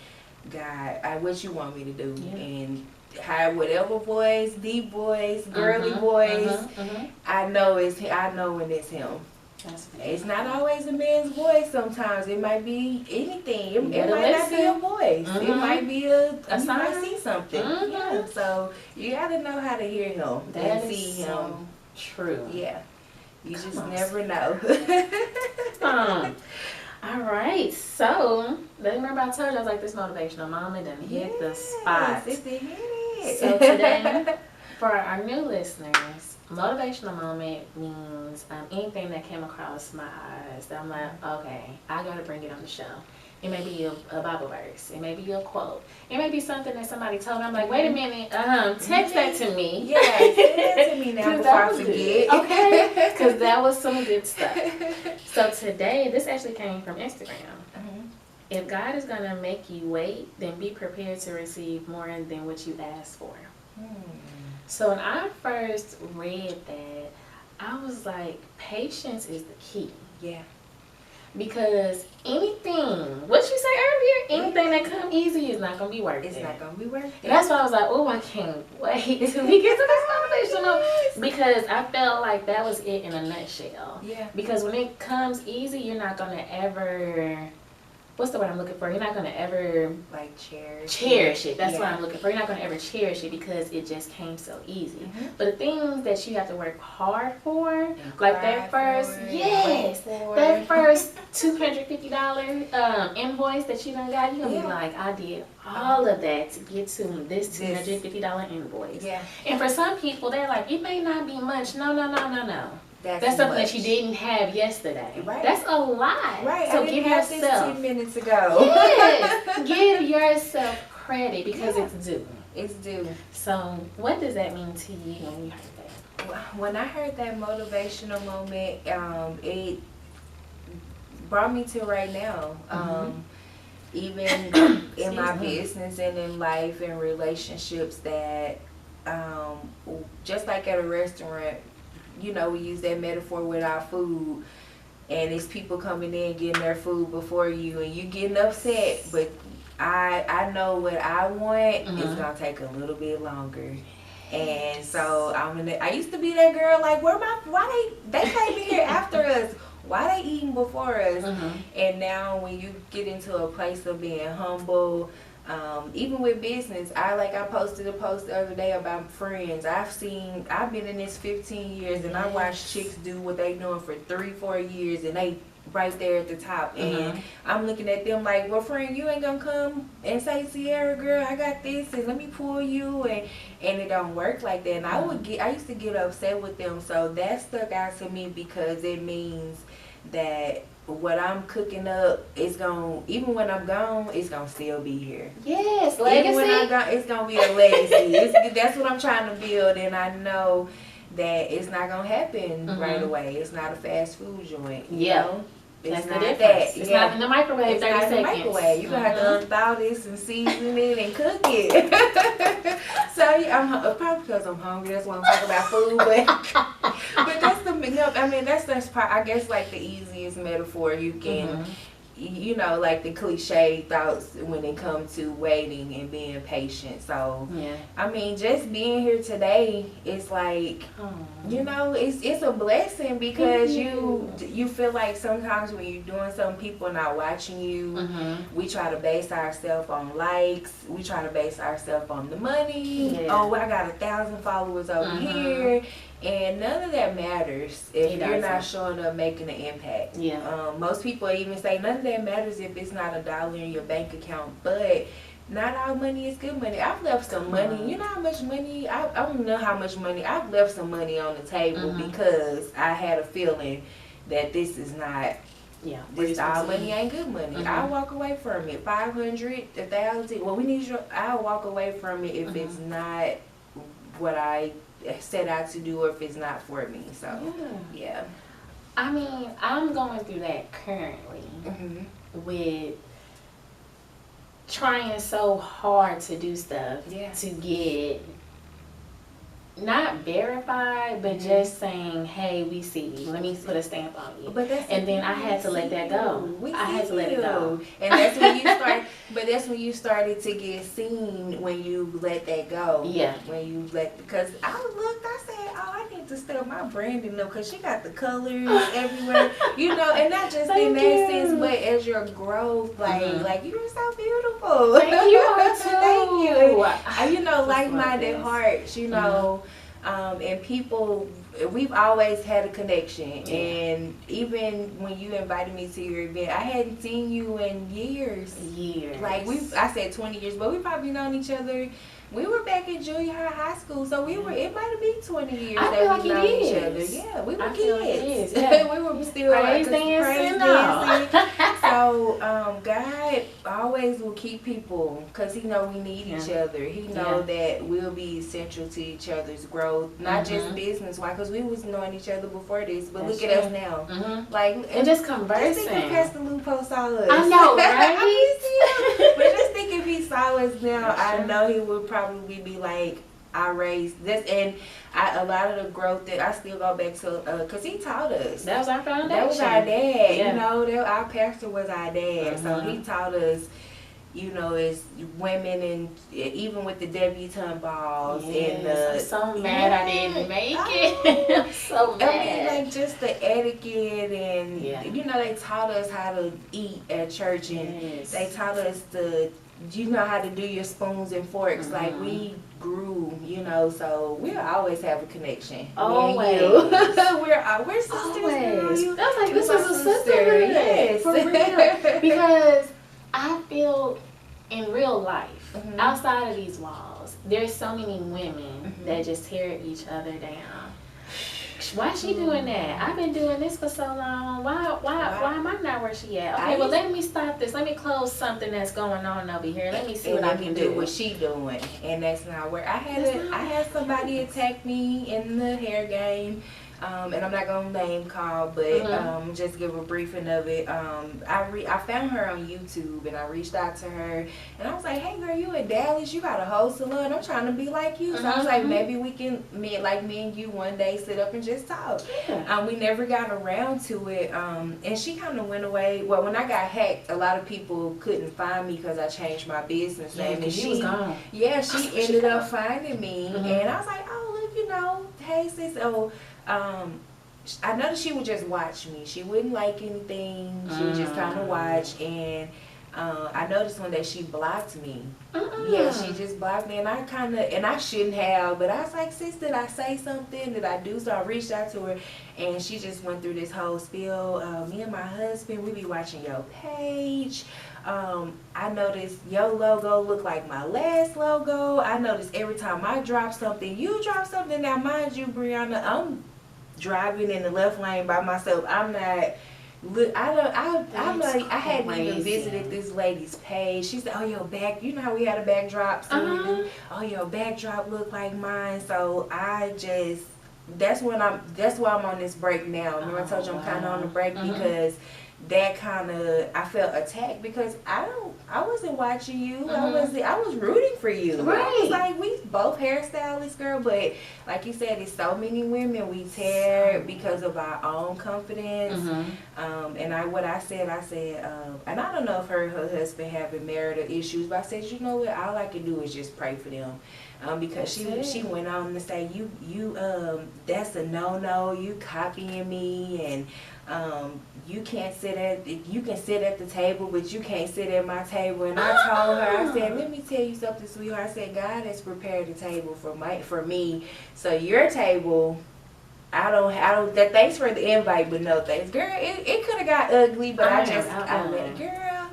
Speaker 3: God, what you want me to do?
Speaker 2: Yeah.
Speaker 3: And have whatever voice, deep voice, girly voice. I know when it's him. It's not always a man's voice. Sometimes it might be anything. It might not be a voice. It might be you might see something. Yeah. So you got to know how to hear him and see him.
Speaker 2: So true.
Speaker 3: Yeah. You just never know.
Speaker 2: All right. So remember I told you I was like this motivational moment and hit the spot.
Speaker 3: It hit it.
Speaker 2: So today, for our new listeners, motivational moment means anything that came across my eyes that I'm like, okay, I got to bring it on the show. It may be a Bible verse. It may be a quote. It may be something that somebody told me. I'm like, wait a minute, text that to me.
Speaker 3: Yeah, send that to me now before I forget.
Speaker 2: Okay, because that was some good stuff. So today, this actually came from Instagram. If God is going to make you wait, then be prepared to receive more than what you asked for. So when I first read that, I was like, patience is the key.
Speaker 3: Yeah.
Speaker 2: Because what you say earlier, anything that come easy is not going to be worth it.
Speaker 3: It's not going to be worth it.
Speaker 2: That's why I was like, oh, I can't wait till we get to this motivational. Because I felt like that was it in a nutshell.
Speaker 3: Yeah.
Speaker 2: Because when it comes easy, you're not going to ever... What's the word I'm looking for? You're not going to ever...
Speaker 3: Like
Speaker 2: cherish it. That's what I'm looking for. You're not going to ever cherish it because it just came so easy. But the things that you have to work hard for, like that first... that first $250 invoice that you done got, you're going to be like, I did all of that to get to this $250 invoice.
Speaker 3: Yeah.
Speaker 2: And for some people, they're like, it may not be much. No. That's something that you didn't have yesterday.
Speaker 3: Right.
Speaker 2: That's a lot.
Speaker 3: Right.
Speaker 2: So
Speaker 3: I didn't
Speaker 2: give
Speaker 3: have
Speaker 2: yourself
Speaker 3: this 10 minutes ago.
Speaker 2: Yes. Give yourself credit because it's due.
Speaker 3: It's due.
Speaker 2: So what does that mean to you when you heard that?
Speaker 3: When I heard that motivational moment, it brought me to right now. Even in my business and in life and relationships that just like at a restaurant, you know, we use that metaphor with our food, and it's people coming in getting their food before you, and you getting upset, but I know what I want is gonna take a little bit longer. And so I used to be that girl like, why they came in here after us? Why they eating before us? And now when you get into a place of being humble, even with business, I posted a post the other day about friends. I've been in this 15 years and I watched chicks do what they doing for 3-4 years and they right there at the top. And I'm looking at them like, well, friend, you ain't gonna come and say, Sierra girl, I got this and let me pull you, and it don't work like that. And I used to get upset with them. So that stuck out to me because it means that what I'm cooking up is even when I'm gone, it's gonna still be here.
Speaker 2: Yes, legacy.
Speaker 3: Even when I'm gone, it's gonna be a legacy. That's what I'm trying to build, and I know that it's not gonna happen right away. It's not a fast food joint. You know?
Speaker 2: That's
Speaker 3: not
Speaker 2: the difference. It's not in the microwave.
Speaker 3: It's not in the microwave. You're gonna have to unthaw this and season it and cook it. So I'm probably because I'm hungry. That's why I'm talking about food. But that's part. I guess like the easiest metaphor you can. You know, like the cliche thoughts when it comes to waiting and being patient. So, I mean, just being here today, it's like, you know, it's a blessing because you feel like sometimes when you're doing something, people are not watching you. We try to base ourselves on likes. We try to base ourselves on the money. Oh, I got 1,000 followers over here. And none of that matters if you're not showing up making an impact. Most people even say none of that matters if it's not $1 in your bank account. But not all money is good money. I've left some money. You know how much money? I don't know how much money. I've left some money on the table because I had a feeling that this is not. This all money ain't good money. I'll walk away from it. 500, 1,000. Well, I'll walk away from it if it's not what I set out to do or if it's not for me. So
Speaker 2: I mean, I'm going through that currently with trying so hard to do stuff to get not verified, but just saying, hey, we see you. Let me put a stamp on you. And then I had to let that go. I had to let it go.
Speaker 3: And that's when you start. But that's when you started to get seen, when you let that go.
Speaker 2: Yeah.
Speaker 3: When you let, because I looked, I said, oh, I need to step my branding up, because she got the colors everywhere, you know, and not just in that sense, but as your growth, like you're so beautiful.
Speaker 2: Thank you, too.
Speaker 3: Thank you. And, you know, like-minded hearts, you know. And people, we've always had a connection, and even when you invited me to your event, I hadn't seen you in years. Like I said 20 years, but we probably known each other. We were back in junior high school, so we were. It might have been 20 years that we known each other. Yeah, we were kids. We were still
Speaker 2: praise dancing.
Speaker 3: So God always will keep people, because He know we need each other. He know that we'll be essential to each other's growth, not just business. Why? Because we was knowing each other before this, but look at us now. Like,
Speaker 2: and just conversing.
Speaker 3: Just think if Pastor Lupo saw us.
Speaker 2: I know, right?
Speaker 3: But just think if he saw us now, I know he would probably be like, I raised this, and a lot of the growth that I still go back to, because he taught us.
Speaker 2: That was our foundation.
Speaker 3: That was our dad. You know, our pastor was our dad. So he taught us, you know, as women, and even with the debutante balls. And
Speaker 2: I'm so mad I didn't make it. I'm so mad.
Speaker 3: I mean, like, just the etiquette, and you know, they taught us how to eat at church, and they taught us you know how to do your spoons and forks. Like, we grew, you know, so we'll always have a connection.
Speaker 2: Always.
Speaker 3: we're sisters.
Speaker 2: Always. That's like, this is a sisterhood. Yes. For real. Because I feel in real life, outside of these walls, there's so many women that just tear each other down. Why is she doing that? I've been doing this for so long. Why am I not where she at? Okay, well, let me stop this. Let me close something that's going on over here. Let me see what I can do.
Speaker 3: What she doing, and that's not where I had somebody attack me in the hair game. And I'm not gonna name call, but just give a briefing of it. I found her on YouTube, and I reached out to her, and I was like, "Hey, girl, you in Dallas? You got a whole salon. I'm trying to be like you." So I was like, maybe we can, me and you, one day sit up and just talk. We never got around to it, and she kind of went away. Well, when I got hacked, a lot of people couldn't find me because I changed my business name, and she was gone. Yeah, she ended up finding me, and I was like, "Oh, look, you know, hey sis, oh." I noticed she would just watch me. She wouldn't like anything. She would just kind of watch. And I noticed one day she blocked me. Yeah, she just blocked me. And I shouldn't have. But I was like, sis, did I say something? Did I do so? I reached out to her. And she just went through this whole spiel. Me and my husband, we be watching your page. I noticed your logo look like my last logo. I noticed every time I drop something, you drop something. Now, mind you, Brianna, I'm driving in the left lane by myself. I'm not. I hadn't even visited this lady's page. She said, "Oh, your back. You know how we had a backdrop? So oh, your backdrop look like mine." So that's why I'm on this break now. Remember I told you I'm kind of on the break because that kind of, I felt attacked because I wasn't watching you. I was rooting for you. Right. I was like, we both hairstylists, girl, but like you said, it's so many women we tear because of our own confidence. And what I said, and I don't know if her husband having marital issues, but I said, you know what, all I can do is just pray for them. Because she went on to say, you that's a no, you copying me, and you can sit at the table, but you can't sit at my table. And I told her, I said, let me tell you something, sweetheart. I said, God has prepared a table for me. So your table, I don't. Thanks for the invite, but no thanks, girl. It could have got ugly, but I let girl.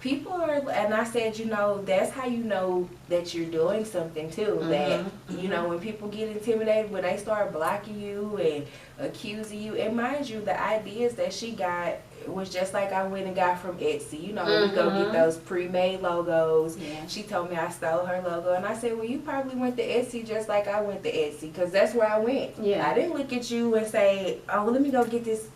Speaker 3: People are, and I said, you know, that's how you know that you're doing something too. That, you know, when people get intimidated, when they start blocking you and accusing you, and mind you, the ideas that she got, was just like I went and got from Etsy. You know, we go get those pre-made logos.
Speaker 2: Yeah.
Speaker 3: She told me I stole her logo, and I said, well, you probably went to Etsy just like I went to Etsy, because that's where I went.
Speaker 2: Yeah.
Speaker 3: I didn't look at you and say, oh, let me go get this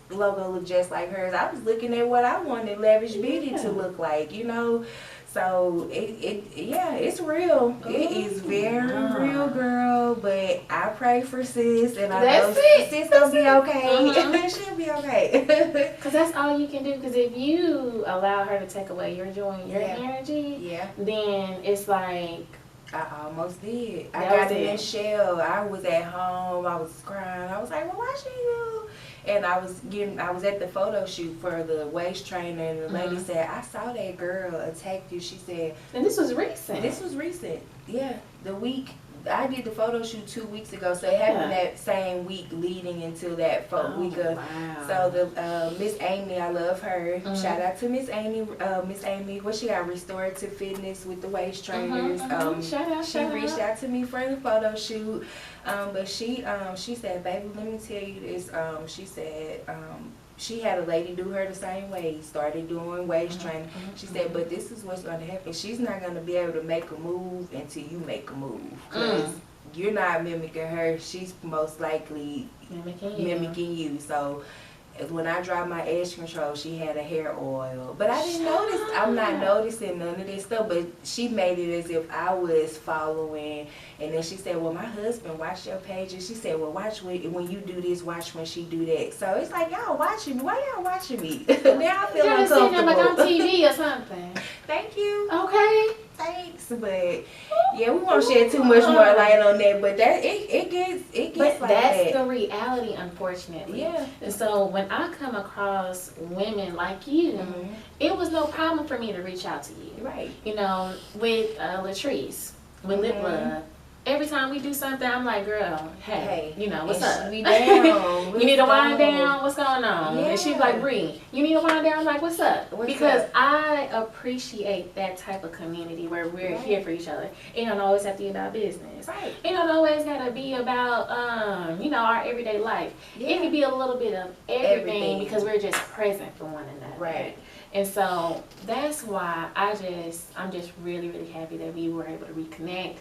Speaker 3: logo look just like hers. I was looking at what I wanted Lavish Beauty to look like, you know. So it's real. It is very real, girl. But I pray for sis, and I know sis gonna be okay. She'll be okay.
Speaker 2: Cause that's all you can do. Cause if you allow her to take away your joy and your energy, then it's like.
Speaker 3: I almost did. I got in that shell. I was at home. I was crying. I was like, well, why should you? And I was at the photo shoot for the waist trainer, and the lady said, I saw that girl attack you. She said.
Speaker 2: And this was recent.
Speaker 3: This was recent. Yeah. The week. I did the photo shoot 2 weeks ago, so it happened that same week leading into that week of. Wow. So the Miss Amy, I love her. Shout out to Miss Amy. Miss Amy, what she got? Restorative Fitness with the waist trainers. She reached out to me for the photo shoot, but she said, baby, let me tell you this. She said. She had a lady do her the same way, started doing waist training. She said, but this is what's going to happen. She's not going to be able to make a move until you make a move. Because you're not mimicking her. She's most likely mimicking you. So when I dropped my edge control, she had a hair oil. But I didn't notice. I'm not noticing none of this stuff. But she made it as if I was following. And then she said, well, my husband watched your pages. She said, well, watch when you do this, watch when she do that. So it's like, y'all watching me. Why y'all watching me? Now I feel uncomfortable.
Speaker 2: You're like on TV or something.
Speaker 3: Thank you.
Speaker 2: Okay.
Speaker 3: Thanks. But yeah, we won't shed too much more light on that. But that it gets
Speaker 2: but
Speaker 3: like
Speaker 2: that's
Speaker 3: that.
Speaker 2: the reality, unfortunately.
Speaker 3: Yeah.
Speaker 2: And so when I come across women like you, it was no problem for me to reach out to you.
Speaker 3: Right.
Speaker 2: You know, with Latrice, with Lip Love. Every time we do something, I'm like, girl, hey, you know, what's up?
Speaker 3: We down.
Speaker 2: You need to wind down? What's going on?
Speaker 3: Yeah.
Speaker 2: And she's like, Bree, you need to wind down? I'm like, what's up? Because
Speaker 3: up?
Speaker 2: I appreciate that type of community where we're here for each other. It don't always have to be about business.
Speaker 3: Right.
Speaker 2: It don't always got to be about, you know, our everyday life.
Speaker 3: Yeah.
Speaker 2: It can be a little bit of everything because we're just present for one another.
Speaker 3: Right.
Speaker 2: And so that's why I'm just really, really happy that we were able to reconnect.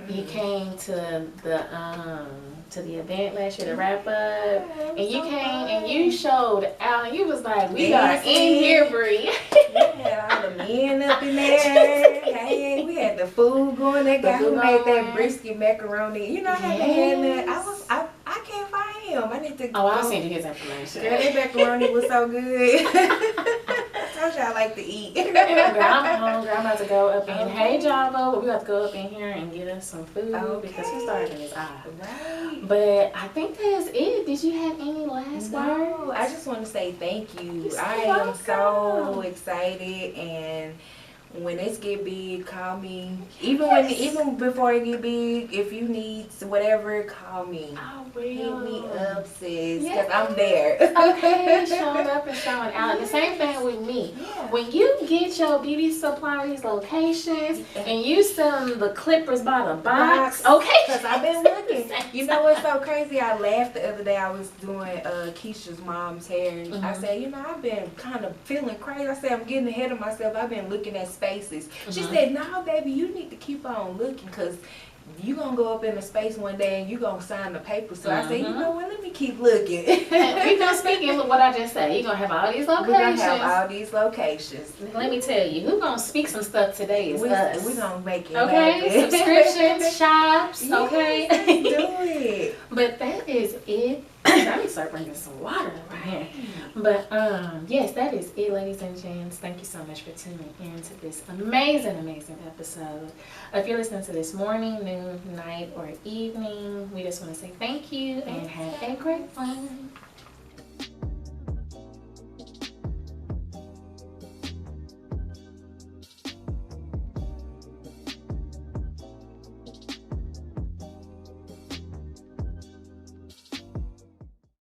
Speaker 2: You came to the event last year to wrap up, and you came and you showed out, and you was like, we are in here, Bree.
Speaker 3: We had all the men up in there. Hey, we had the food going. That guy who made that brisket macaroni, you know, I haven't had that. I can't find him. I need to.
Speaker 2: Oh, I'll send you his information.
Speaker 3: Girl, that macaroni was so good. I told you I like to eat.
Speaker 2: Girl, I'm hungry. I'm about to go up in. Hey, Java, but we have to go up in here and get us some food because he's starting his eye. Right. But I think that's it. Did you have any last words?
Speaker 3: I just want to say thank you. I am so excited, and when it's get big, call me. Even before it get big, if you need whatever, call me.
Speaker 2: I will.
Speaker 3: Hit me up, sis, because I'm there.
Speaker 2: Okay, showing up and showing out. The same thing with me. Yeah. When you get your beauty supplies locations and you sell them the clippers by the box, okay?
Speaker 3: Because I've been looking. You know what's so crazy? I laughed the other day. I was doing Keisha's mom's hair, and I said, you know, I've been kind of feeling crazy. I said, I'm getting ahead of myself. I've been looking at spaces. She said, no, baby, you need to keep on looking, because you gonna go up in a space one day and you gonna sign the paper. So I said, you know what, let me keep looking.
Speaker 2: We're gonna speak of what I just said. You're gonna have all these locations.
Speaker 3: We're gonna have all these locations.
Speaker 2: Let me tell you, who's gonna speak some stuff today is us.
Speaker 3: We're gonna make it
Speaker 2: happen. Subscriptions, shops, okay?
Speaker 3: Let's do it.
Speaker 2: But that is it. I need to start bringing some water over here. But yes, that is it, ladies and gents. Thank you so much for tuning in to this amazing, amazing episode. If you're listening to this morning, noon, night, or evening, we just want to say thank you and have a great one.